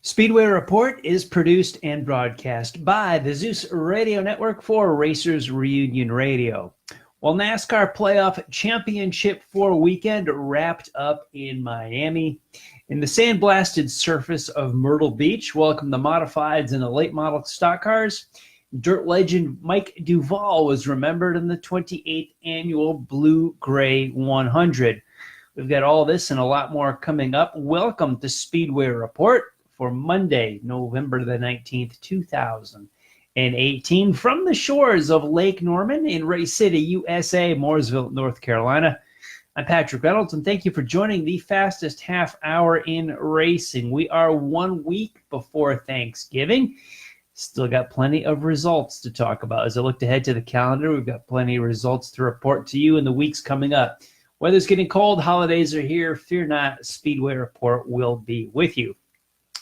Speedway Report is produced and broadcast by the Zeus Radio Network for Racers Reunion Radio. Well, NASCAR Playoff Championship 4 weekend wrapped up in Miami. In the sandblasted surface of Myrtle Beach, welcome the modifieds and the late model stock cars. Dirt legend Mike Duvall was remembered in the 28th annual Blue-Gray 100. We've got all this and a lot more coming up. Welcome to Speedway Report for Monday, November the 19th, 2018, from the shores of Lake Norman in Race City, USA, Mooresville, North Carolina. I'm Patrick Reynolds, and thank you for joining the fastest half hour in racing. We are 1 week before Thanksgiving. Still got plenty of results to talk about. As I looked ahead to the calendar, we've got plenty of results to report to you in the weeks coming up. Weather's getting cold, holidays are here. Fear not, Speedway Report will be with you.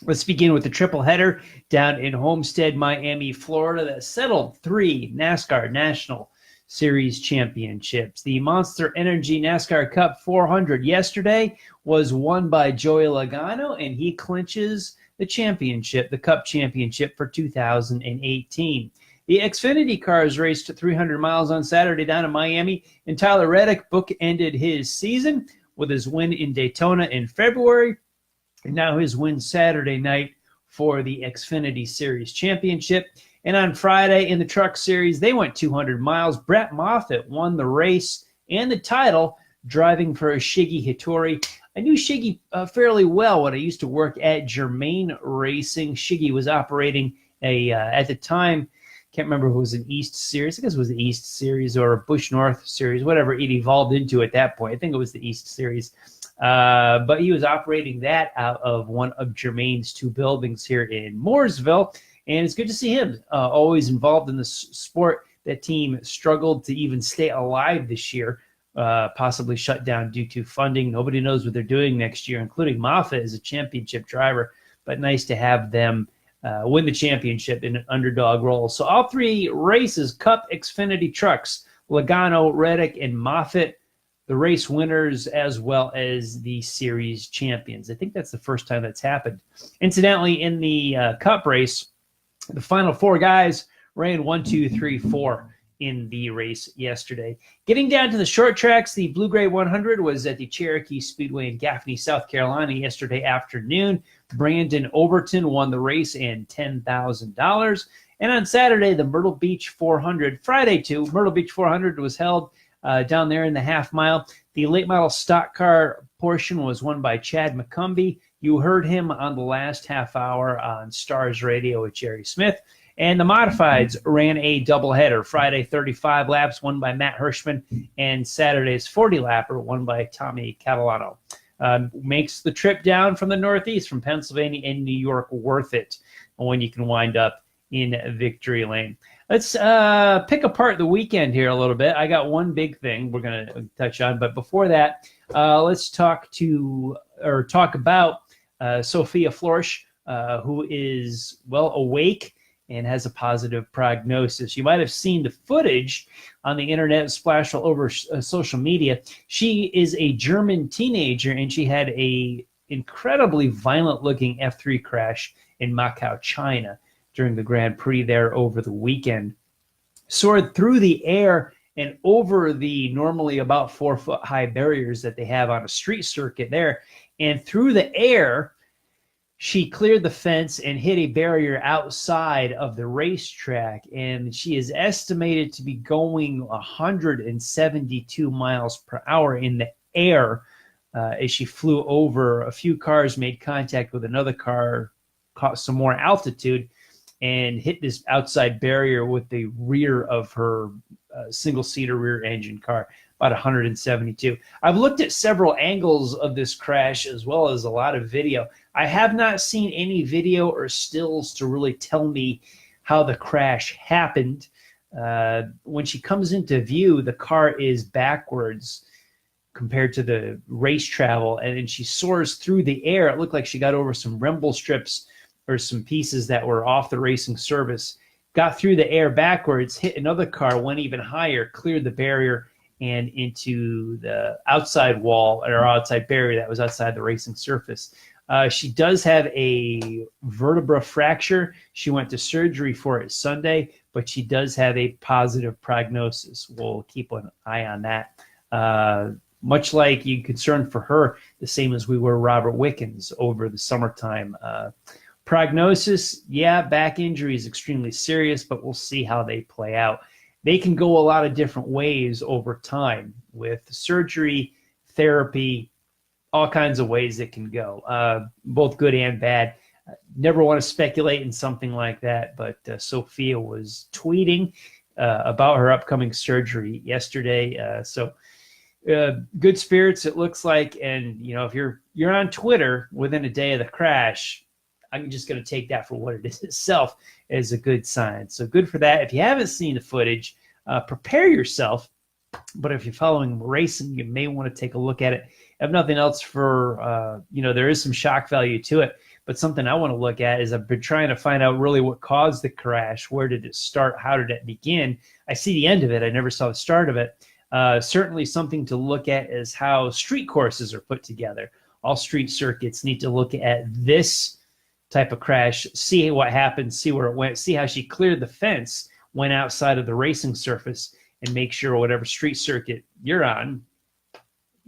Let's begin with the triple header down in Homestead, Miami, Florida, that settled 3 NASCAR National Series championships. The Monster Energy NASCAR Cup 400 yesterday was won by Joey Logano, and he clinches the championship, the Cup championship for 2018. The Xfinity cars raced 300 miles on Saturday down in Miami, and Tyler Reddick bookended his season with his win in Daytona in February. And now his win Saturday night for the Xfinity Series Championship. And on Friday in the Truck Series, they went 200 miles. Brett Moffitt won the race and the title, driving for Shiggy Hattori. I knew Shiggy fairly well when I used to work at Germain Racing. Shiggy was operating at the time, can't remember if it was an East Series. I guess it was the East Series or a Busch North Series, whatever it evolved into at that point. I think it was the East Series. But he was operating that out of one of Germain's 2 buildings here in Mooresville, and it's good to see him always involved in the sport. That team struggled to even stay alive this year, possibly shut down due to funding. Nobody knows what they're doing next year, including Moffitt as a championship driver, but nice to have them win the championship in an underdog role. So all 3 races, Cup, Xfinity trucks, Logano, Reddick, and Moffitt, the race winners as well as the series champions. I think that's the first time that's happened. Incidentally, in the Cup race, the final 4 guys ran 1, 2, 3, 4 in the race yesterday. Getting down to the short tracks, the Blue-Gray 100 was at the Cherokee Speedway in Gaffney, South Carolina yesterday afternoon. Brandon Overton won the race and $10,000. And on Saturday, the Myrtle Beach 400, Friday too, Myrtle Beach 400 was held down there in the half mile. The late model stock car portion was won by Chad McCumbee. You heard him on the last half hour on Stars Radio with Jerry Smith. And the modifieds ran a doubleheader. Friday, 35 laps, won by Matt Hirschman, and Saturday's 40-lapper, won by Tommy Catalano. Makes the trip down from the Northeast, from Pennsylvania and New York, worth it when you can wind up in Victory Lane. Let's pick apart the weekend here a little bit. I got one big thing we're going to touch on, but before that, let's talk about Sophia Florsch, who is awake and has a positive prognosis. You might have seen the footage on the internet splash all over social media. She is a German teenager, and she had a incredibly violent-looking F3 crash in Macau, China, during the Grand Prix there over the weekend. Soared through the air and over the normally about 4-foot high barriers that they have on a street circuit there. And through the air, she cleared the fence and hit a barrier outside of the racetrack. And she is estimated to be going 172 miles per hour in the air as she flew over. A few cars made contact with another car, caught some more altitude, and hit this outside barrier with the rear of her single-seater rear engine car, about 172. I've looked at several angles of this crash as well as a lot of video. I have not seen any video or stills to really tell me how the crash happened. When she comes into view, the car is backwards compared to the race travel, and then she soars through the air. It looked like she got over some rumble strips or some pieces that were off the racing surface, got through the air backwards, hit another car, went even higher, cleared the barrier, and into the outside wall or outside barrier that was outside the racing surface. She does have a vertebra fracture. She went to surgery for it Sunday, but she does have a positive prognosis. We'll keep an eye on that. Much like you concerned for her, the same as we were Robert Wickens over the summertime. Prognosis, yeah, back injury is extremely serious, but we'll see how they play out. They can go a lot of different ways over time with surgery, therapy, all kinds of ways it can go, both good and bad. Never want to speculate in something like that, but Sophia was tweeting about her upcoming surgery yesterday. So good spirits, it looks like. And, you know, if you're on Twitter within a day of the crash, I'm just going to take that for what it is itself as a good sign. So good for that. If you haven't seen the footage, prepare yourself. But if you're following racing, you may want to take a look at it. If nothing else, for there is some shock value to it. But something I want to look at is I've been trying to find out really what caused the crash. Where did it start? How did it begin? I see the end of it. I never saw the start of it. Certainly something to look at is how street courses are put together. All street circuits need to look at this type of crash, see what happened, see where it went, see how she cleared the fence, went outside of the racing surface, and make sure whatever street circuit you're on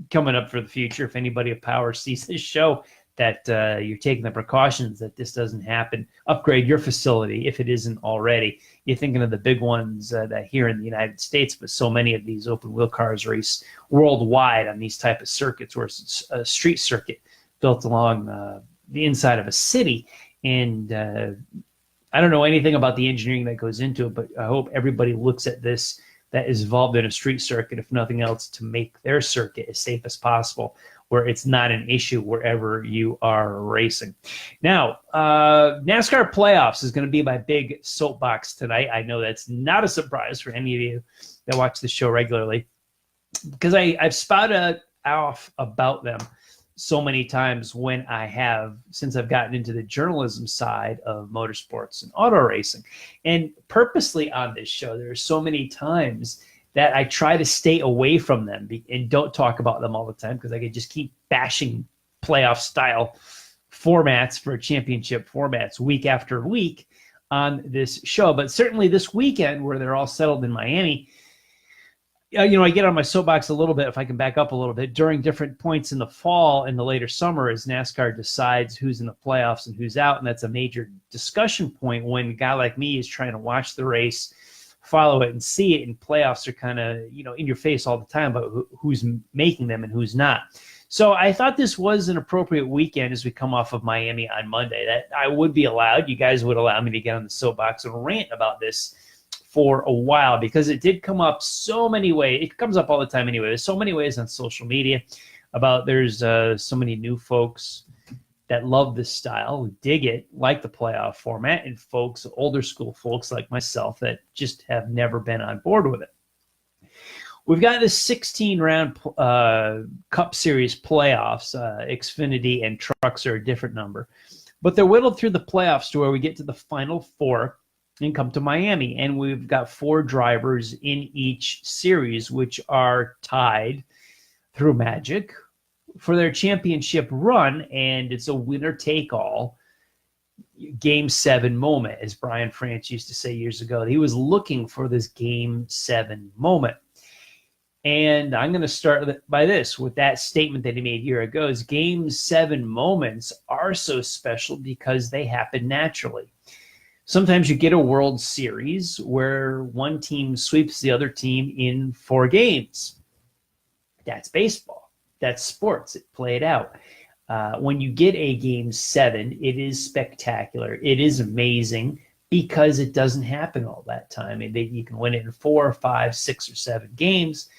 coming up for the future, if anybody of power sees this show, that you're taking the precautions that this doesn't happen. Upgrade your facility if it isn't already. You're thinking of the big ones that here in the United States, but so many of these open wheel cars race worldwide on these type of circuits, where it's a street circuit built along the inside of a city. And I don't know anything about the engineering that goes into it, but I hope everybody looks at this that is involved in a street circuit, if nothing else, to make their circuit as safe as possible, where it's not an issue wherever you are racing. Now, NASCAR Playoffs is going to be my big soapbox tonight. I know that's not a surprise for any of you that watch the show regularly, because I've spouted off about them so many times when I have, since I've gotten into the journalism side of motorsports and auto racing. And purposely on this show, there are so many times that I try to stay away from them and don't talk about them all the time, because I could just keep bashing playoff style formats for championship formats week after week on this show. But certainly this weekend, where they're all settled in Miami, I get on my soapbox a little bit, if I can back up a little bit, during different points in the fall and the later summer, as NASCAR decides who's in the playoffs and who's out. And that's a major discussion point when a guy like me is trying to watch the race, follow it, and see it. And playoffs are kind of, in your face all the time about who's making them and who's not. So I thought this was an appropriate weekend as we come off of Miami on Monday, that I would be allowed, you guys would allow me to get on the soapbox and rant about this for a while, because it did come up so many ways. It comes up all the time anyway. There's so many ways on social media about there's so many new folks that love this style, dig it, like the playoff format, and folks, older school folks like myself, that just have never been on board with it. We've got this 16-round Cup Series playoffs. Xfinity and trucks are a different number. But they're whittled through the playoffs to where we get to the final four and come to Miami. And we've got 4 drivers in each series, which are tied through magic for their championship run. And it's a winner-take-all Game 7 moment, as Brian France used to say years ago. He was looking for this Game 7 moment. And I'm going to start by this, with that statement that he made a year ago, is Game 7 moments are so special because they happen naturally. Sometimes you get a World Series where one team sweeps the other team in 4 games. That's baseball. That's sports. It played out. When you get a Game 7, it is spectacular. It is amazing because it doesn't happen all that time. You can win it in 4, 5, 6, or 7 games.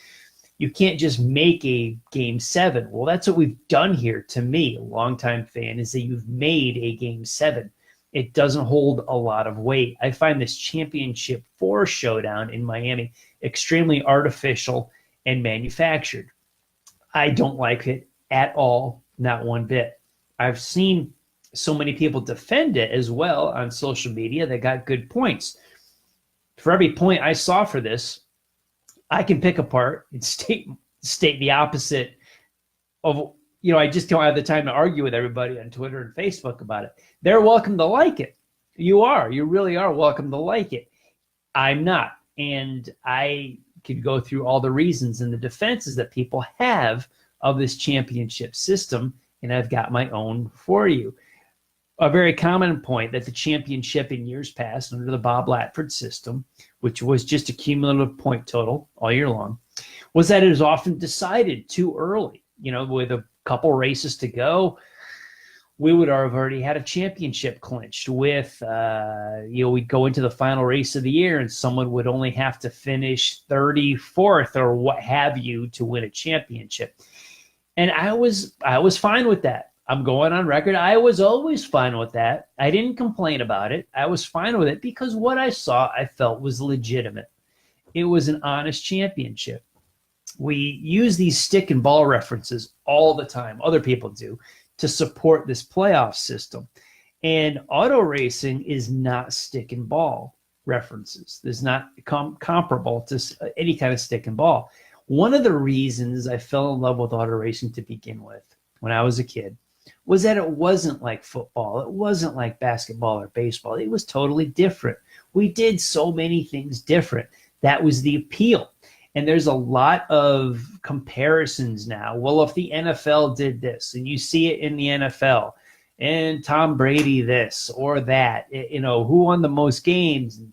You can't just make a Game 7. Well, that's what we've done here, to me, a longtime fan, is that you've made a Game 7. It doesn't hold a lot of weight. I find this Championship 4 showdown in Miami extremely artificial and manufactured. I don't like it at all, not one bit. I've seen so many people defend it as well on social media that got good points. For every point I saw for this, I can pick apart and state the opposite of, I just don't have the time to argue with everybody on Twitter and Facebook about it. They're welcome to like it. You really are welcome to like it. I'm not. And I could go through all the reasons and the defenses that people have of this championship system, and I've got my own for you. A very common point that the championship in years past under the Bob Latford system, which was just a cumulative point total all year long, was that it is often decided too early. With a couple races to go, we would have already had a championship clinched with, we'd go into the final race of the year and someone would only have to finish 34th or what have you to win a championship. And I was fine with that. I'm going on record. I was always fine with that. I didn't complain about it. I was fine with it because what I saw, I felt was legitimate. It was an honest championship. We use these stick and ball references all the time. Other people do, to support this playoff system. And auto racing is not stick and ball references. There's not comparable to any kind of stick and ball. One of the reasons I fell in love with auto racing to begin with when I was a kid was that it wasn't like football. It wasn't like basketball or baseball. It was totally different. We did so many things different. That was the appeal. And there's a lot of comparisons now. Well, if the NFL did this, and you see it in the NFL, and Tom Brady this or that, who won the most games? And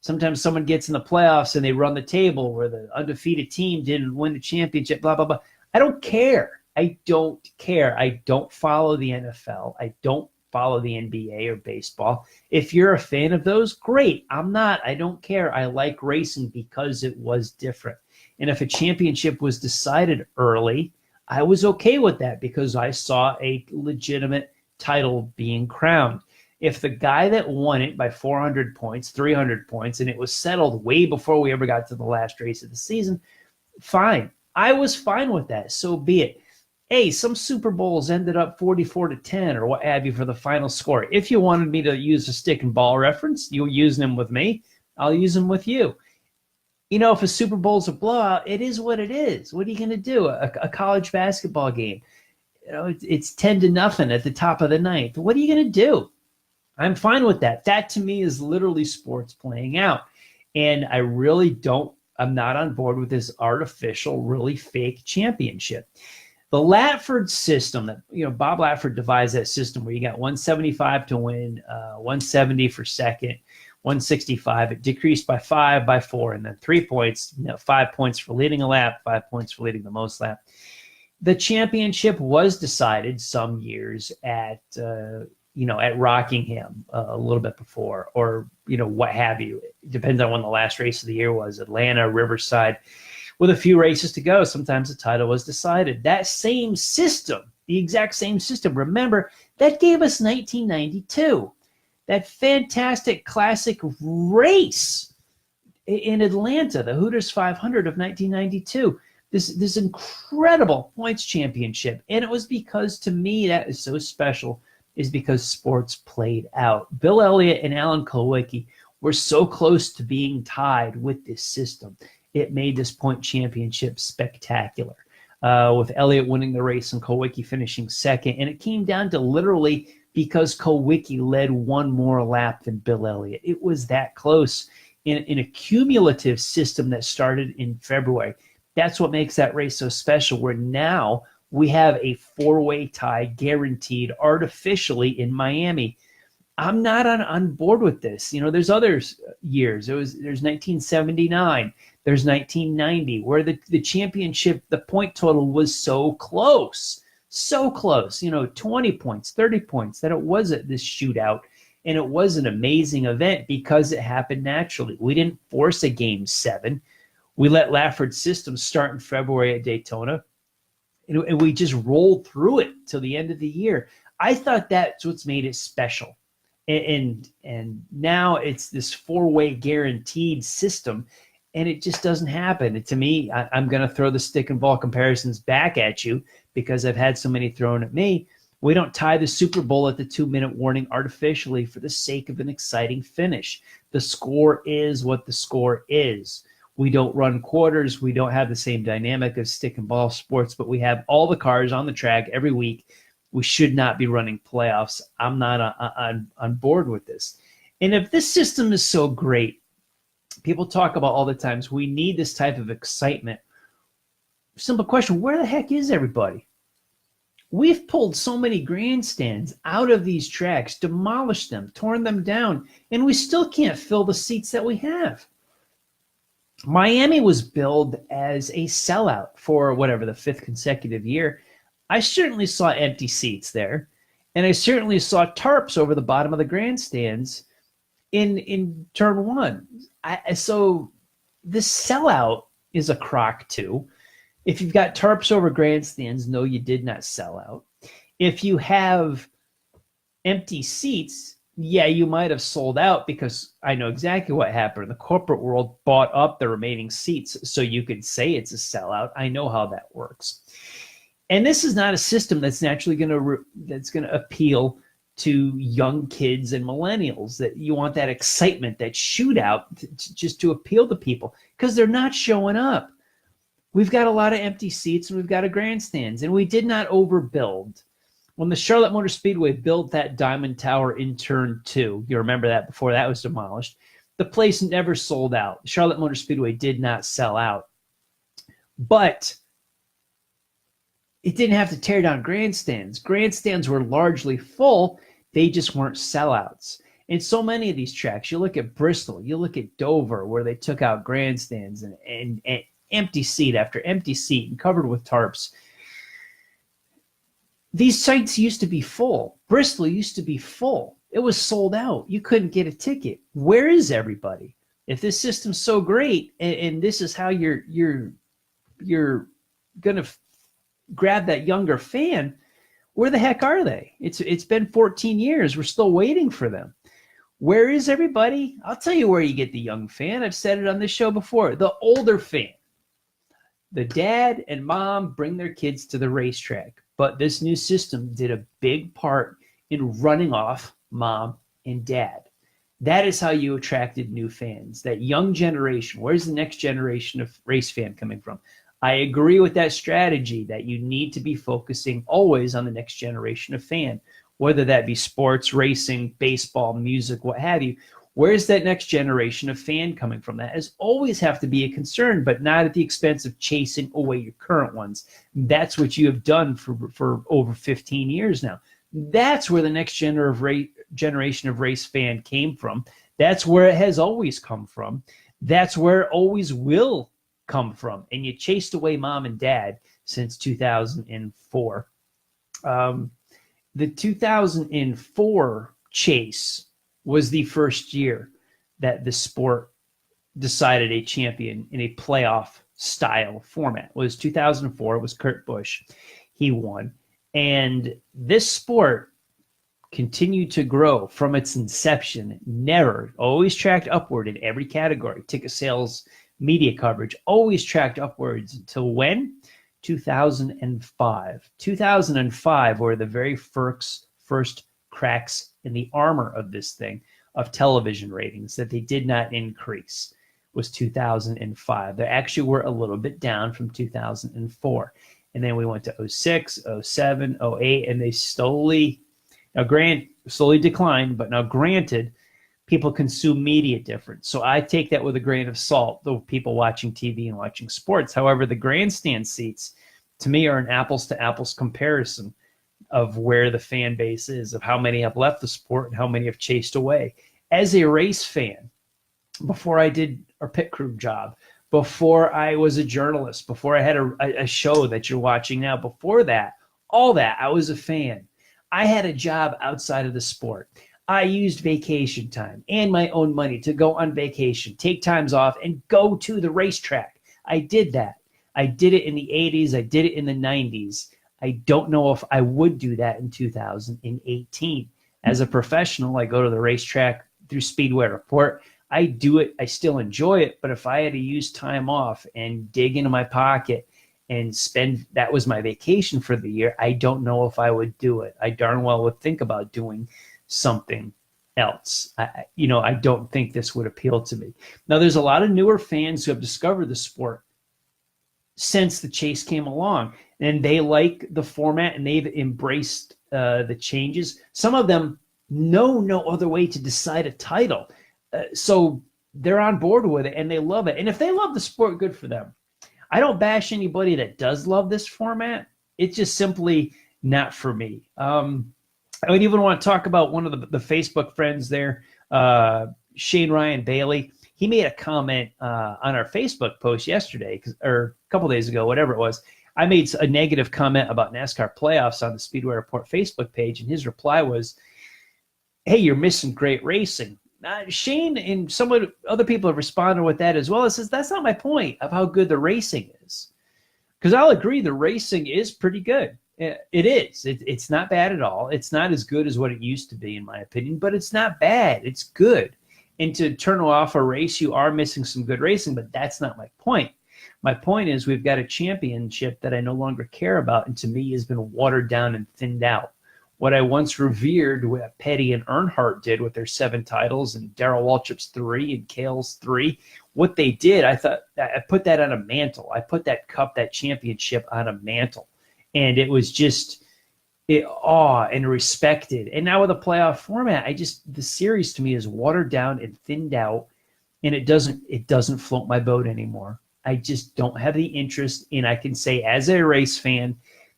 sometimes someone gets in the playoffs and they run the table where the undefeated team didn't win the championship, blah, blah, blah. I don't care. I don't care. I don't follow the NFL. I don't follow the NBA or baseball. If you're a fan of those, great. I'm not. I don't care. I like racing because it was different. And if a championship was decided early, I was okay with that because I saw a legitimate title being crowned. If the guy that won it by 400 points, 300 points, and it was settled way before we ever got to the last race of the season, fine. I was fine with that. So be it. Hey, some Super Bowls ended up 44-10 or what have you for the final score. If you wanted me to use a stick and ball reference, you'll use them with me. I'll use them with you. If a Super Bowl's a blowout, it is what it is. What are you going to do? A college basketball game, it's 10-0 at the top of the ninth. What are you going to do? I'm fine with that. That to me is literally sports playing out. And I'm not on board with this artificial, really fake championship. The Latford system that, Bob Latford devised that system where you got 175 to win, 170 for second, 165. It decreased by 5, by 4, and then 3 points, 5 points for leading a lap, 5 points for leading the most lap. The championship was decided some years at Rockingham a little bit before, or, what have you. It depends on when the last race of the year was, Atlanta, Riverside. With a few races to go, sometimes the title was decided. That same system, the exact same system, remember, that gave us 1992. That fantastic classic race in Atlanta, the Hooters 500 of 1992. This incredible points championship. And it was because, to me, that is so special, is because sports played out. Bill Elliott and Alan Kulwicki were so close to being tied with this system. It made this point championship spectacular, with Elliott winning the race and Kulwicki finishing second. And it came down to literally because Kulwicki led one more lap than Bill Elliott. It was that close in a cumulative system that started in February. That's what makes that race so special, where now we have a four-way tie guaranteed artificially in Miami. I'm not on board with this. There's other years. There's 1979. There's 1990, where the championship, the point total was so close, 20 points, 30 points, that it wasn't this shootout. And it was an amazing event because it happened naturally. We didn't force a game 7. We let Latford's system start in February at Daytona, and we just rolled through it till the end of the year. I thought that's what's made it special. And now it's this 4-way guaranteed system, and it just doesn't happen. And to me, I'm going to throw the stick and ball comparisons back at you because I've had so many thrown at me. We don't tie the Super Bowl at the 2-minute warning artificially for the sake of an exciting finish. The score is what the score is. We don't run quarters. We don't have the same dynamic of stick and ball sports, but we have all the cars on the track every week. We should not be running playoffs. I'm not on board with this. And if this system is so great, people talk about all the times we need this type of excitement. Simple question, where the heck is everybody? We've pulled so many grandstands out of these tracks, demolished them, torn them down, and we still can't fill the seats that we have. Miami was billed as a sellout for whatever, the 5th consecutive year. I certainly saw empty seats there, and I certainly saw tarps over the bottom of the grandstands in turn one. So this sellout is a crock too. If you've got tarps over grandstands, no, you did not sell out. If you have empty seats, yeah, you might have sold out, because I know exactly what happened. The corporate world bought up the remaining seats, so you could say it's a sellout. I know how that works. And this is not a system that's naturally going to appeal to young kids and millennials. That you want that excitement, that shootout, just to appeal to people, because they're not showing up. We've got a lot of empty seats, and we've got a grandstands, and we did not overbuild. When the Charlotte Motor Speedway built that Diamond Tower in turn 2, you remember that, before that was demolished, the place never sold out. Charlotte Motor Speedway did not sell out. But it didn't have to tear down grandstands. Grandstands were largely full. They just weren't sellouts. And so many of these tracks, you look at Bristol, you look at Dover, where they took out grandstands and empty seat after empty seat and covered with tarps. These sites used to be full. Bristol used to be full. It was sold out. You couldn't get a ticket. Where is everybody? If this system's so great, and this is how you're gonna grab that younger fan, where the heck are they? It's been 14 years. We're still waiting for them. Where is everybody? I'll tell you where you get the young fan. I've said it on this show before. The older fan. The dad and mom bring their kids to the racetrack, but this new system did a big part in running off mom and dad. That is how you attracted new fans, that young generation. Where's the next generation of race fan coming from? I agree with that strategy, that you need to be focusing always on the next generation of fan, whether that be sports, racing, baseball, music, what have you. Where's that next generation of fan coming from? That is always have to be a concern, but not at the expense of chasing away your current ones. That's what you have done for over 15 years now. That's where the next generation of race fan came from. That's where it has always come from. That's where it always will come from. And you chased away mom and dad since 2004. The 2004 chase was the first year that the sport decided a champion in a playoff style format. It was 2004. It was Kurt Busch. He won. And this sport continued to grow from its inception. Never, always tracked upward in every category. Ticket sales, media coverage, always tracked upwards until when? 2005. 2005 were the very first cracks in the armor of this thing, of television ratings, that they did not increase, was 2005. They actually were a little bit down from 2004. And then we went to 06, 07, 08, and they slowly declined, but now granted, people consume media different. So I take that with a grain of salt, the people watching TV and watching sports. However, the grandstand seats, to me, are an apples to apples comparison of where the fan base is, of how many have left the sport and how many have chased away. As a race fan, before I did a pit crew job, before I was a journalist, before I had a show that you're watching now, before that, all that, I was a fan. I had a job outside of the sport. I used vacation time and my own money to go on vacation, take times off, and go to the racetrack. I did that. I did it in the 80s. I did it in the 90s. I don't know if I would do that in 2018. As a professional, I go to the racetrack through Speedway Report. I do it. I still enjoy it. But if I had to use time off and dig into my pocket and spend, that was my vacation for the year, I don't know if I would do it. I darn well would think about doing something else. I don't think this would appeal to me. Now, there's a lot of newer fans who have discovered the sport since the chase came along, and they like the format and they've embraced the changes. Some of them know no other way to decide a title. So they're on board with it and they love it. And if they love the sport, good for them. I don't bash anybody that does love this format. It's just simply not for me. I would even want to talk about one of the Facebook friends there, Shane Ryan Bailey. He made a comment on our Facebook post yesterday, or a couple days ago, whatever it was. I made a negative comment about NASCAR Playoffs on the Speedway Report Facebook page, and his reply was, "Hey, you're missing great racing." Shane and some other people have responded with that as well. It says, that's not my point of how good the racing is. Because I'll agree, the racing is pretty good. It is. It's not bad at all. It's not as good as what it used to be, in my opinion, but it's not bad. It's good. And to turn off a race, you are missing some good racing, but that's not my point. My point is we've got a championship that I no longer care about, and to me has been watered down and thinned out. What I once revered, what Petty and Earnhardt did with their 7 titles and Darrell Waltrip's 3 and Cale's 3, what they did, I thought I put that on a mantle. I put that cup, that championship on a mantle. And it was just awe and respected. And now with a playoff format, the series to me is watered down and thinned out, and it doesn't float my boat anymore. I just don't have the interest. And I can say, as a race fan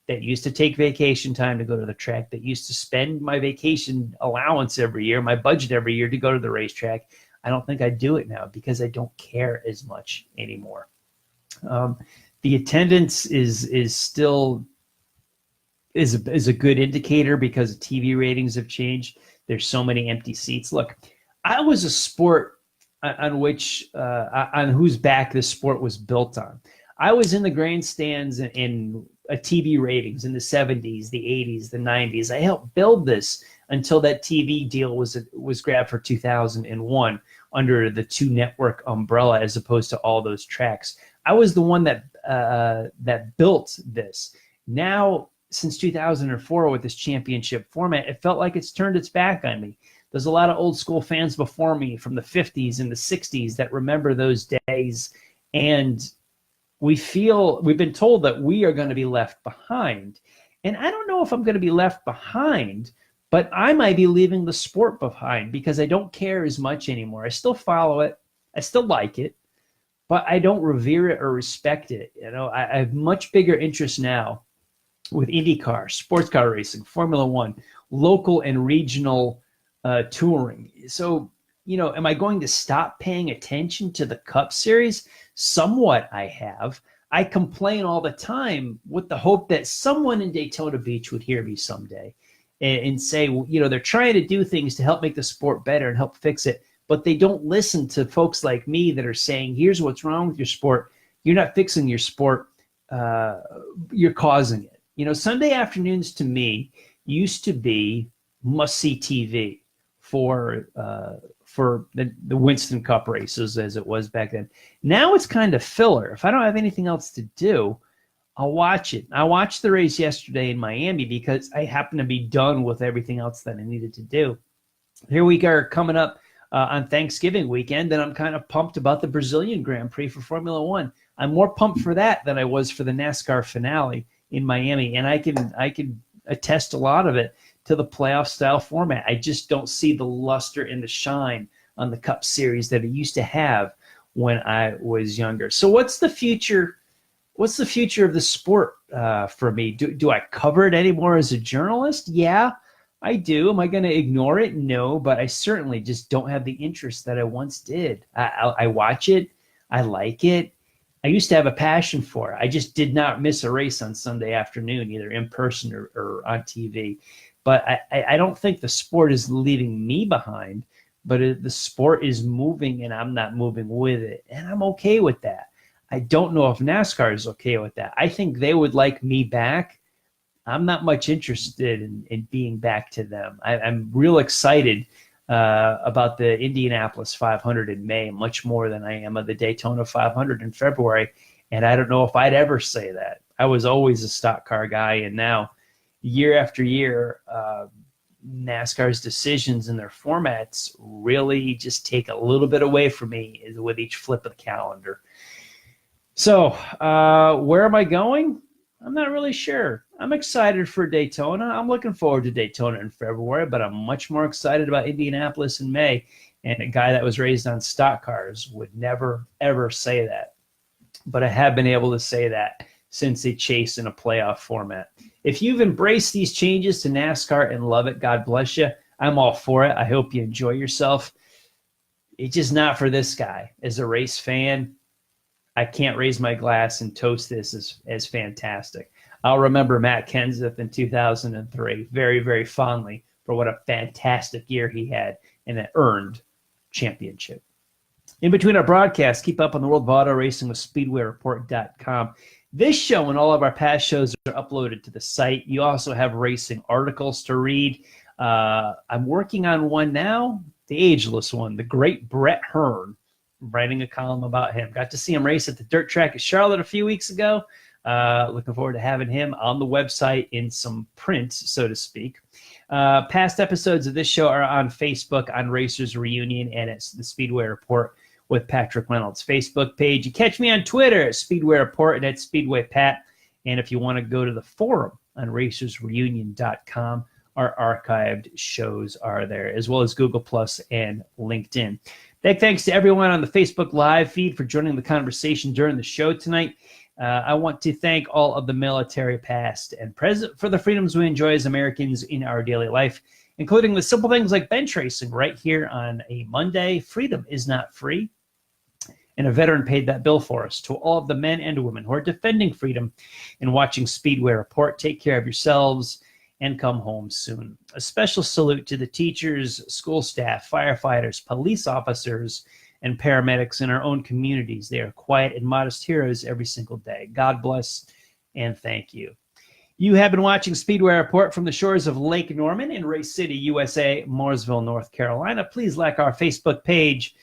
that used to take vacation time to go to the track, that used to spend my vacation allowance every year, my budget every year to go to the racetrack, I don't think I'd do it now because I don't care as much anymore. The attendance is still a good indicator because TV ratings have changed. There's so many empty seats. Look, I was a sport on whose back this sport was built on. I was in the grandstands in TV ratings in the 70s, the 80s, the 90s. I helped build this until that TV deal was grabbed for 2001 under the 2 network umbrella, as opposed to all those tracks. I was the one that built this. Now, since 2004, with this championship format, it felt like it's turned its back on me. There's a lot of old school fans before me from the 50s and the 60s that remember those days, and we've been told that we are going to be left behind. And I don't know if I'm going to be left behind, but I might be leaving the sport behind because I don't care as much anymore. I still follow it. I still like it, but I don't revere it or respect it. I have much bigger interest now with IndyCar, sports car racing, Formula One, local and regional touring. So, am I going to stop paying attention to the Cup Series? Somewhat I have. I complain all the time with the hope that someone in Daytona Beach would hear me someday and say, they're trying to do things to help make the sport better and help fix it, but they don't listen to folks like me that are saying, here's what's wrong with your sport. You're not fixing your sport. You're causing it. Sunday afternoons to me used to be must-see TV for the Winston Cup races as it was back then. Now it's kind of filler. If I don't have anything else to do, I'll watch it. I watched the race yesterday in Miami because I happened to be done with everything else that I needed to do. Here we are coming up on Thanksgiving weekend, and I'm kind of pumped about the Brazilian Grand Prix for Formula One. I'm more pumped for that than I was for the NASCAR finale in Miami, and I can attest a lot of it to the playoff style format. I just don't see the luster and the shine on the Cup Series that it used to have when I was younger. So what's the future? What's the future of the sport for me? Do I cover it anymore as a journalist? Yeah, I do. Am I going to ignore it? No, but I certainly just don't have the interest that I once did. I watch it. I like it. I used to have a passion for it. I just did not miss a race on Sunday afternoon, either in person or on TV. But I don't think the sport is leaving me behind, but the sport is moving and I'm not moving with it. And I'm okay with that. I don't know if NASCAR is okay with that. I think they would like me back. I'm not much interested in being back to them. I'm real excited about the Indianapolis 500 in May, much more than I am of the Daytona 500 in February. And I don't know if I'd ever say that. I was always a stock car guy, and now year after year, NASCAR's decisions and their formats really just take a little bit away from me with each flip of the calendar. So where am I going? I'm not really sure. I'm excited for Daytona. I'm looking forward to Daytona in February, but I'm much more excited about Indianapolis in May. And a guy that was raised on stock cars would never, ever say that. But I have been able to say that since they chase in a playoff format. If you've embraced these changes to NASCAR and love it, God bless you. I'm all for it. I hope you enjoy yourself. It's just not for this guy. As a race fan, I can't raise my glass and toast this as fantastic. I'll remember Matt Kenseth in 2003 very, very fondly for what a fantastic year he had and an earned championship. In between our broadcasts, keep up on the world of auto racing with SpeedwayReport.com. This show and all of our past shows are uploaded to the site. You also have racing articles to read. I'm working on one now, the ageless one, the great Brett Hearn. I'm writing a column about him. Got to see him race at the dirt track at Charlotte a few weeks ago. Looking forward to having him on the website in some print, so to speak. Past episodes of this show are on Facebook on Racers Reunion and it's the Speedway Report with Patrick Reynolds Facebook page. You catch me on Twitter at Speedway Report and at Speedway Pat. And if you want to go to the forum on racersreunion.com, our archived shows are there, as well as Google Plus and LinkedIn. Big thanks to everyone on the Facebook Live feed for joining the conversation during the show tonight. I want to thank all of the military past and present for the freedoms we enjoy as Americans in our daily life, including the simple things like bench racing right here on a Monday. Freedom is not free. And a veteran paid that bill for us. To all of the men and women who are defending freedom and watching Speedway Report, take care of yourselves and come home soon. A special salute to the teachers, school staff, firefighters, police officers, and paramedics in our own communities. They are quiet and modest heroes every single day. God bless and thank you. You have been watching Speedway Report from the shores of Lake Norman in Race City, USA, Mooresville, North Carolina. Please like our Facebook page,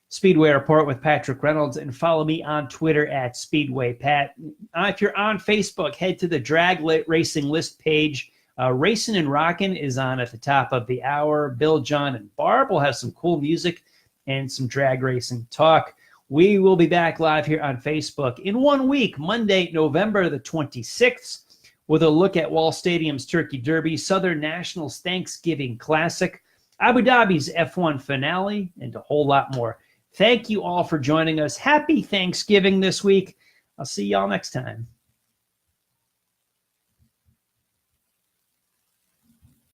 Speedway Report with Patrick Reynolds, and follow me on Twitter at Speedway Pat. If you're on Facebook, head to the Drag Racing List page. Racing and Rockin' is on at the top of the hour. Bill, John, and Barb will have some cool music and some drag racing talk. We will be back live here on Facebook in 1 week, Monday, November the 26th, with a look at Wall Stadium's Turkey Derby, Southern Nationals Thanksgiving Classic, Abu Dhabi's F1 finale, and a whole lot more. Thank you all for joining us. Happy Thanksgiving this week. I'll see y'all next time.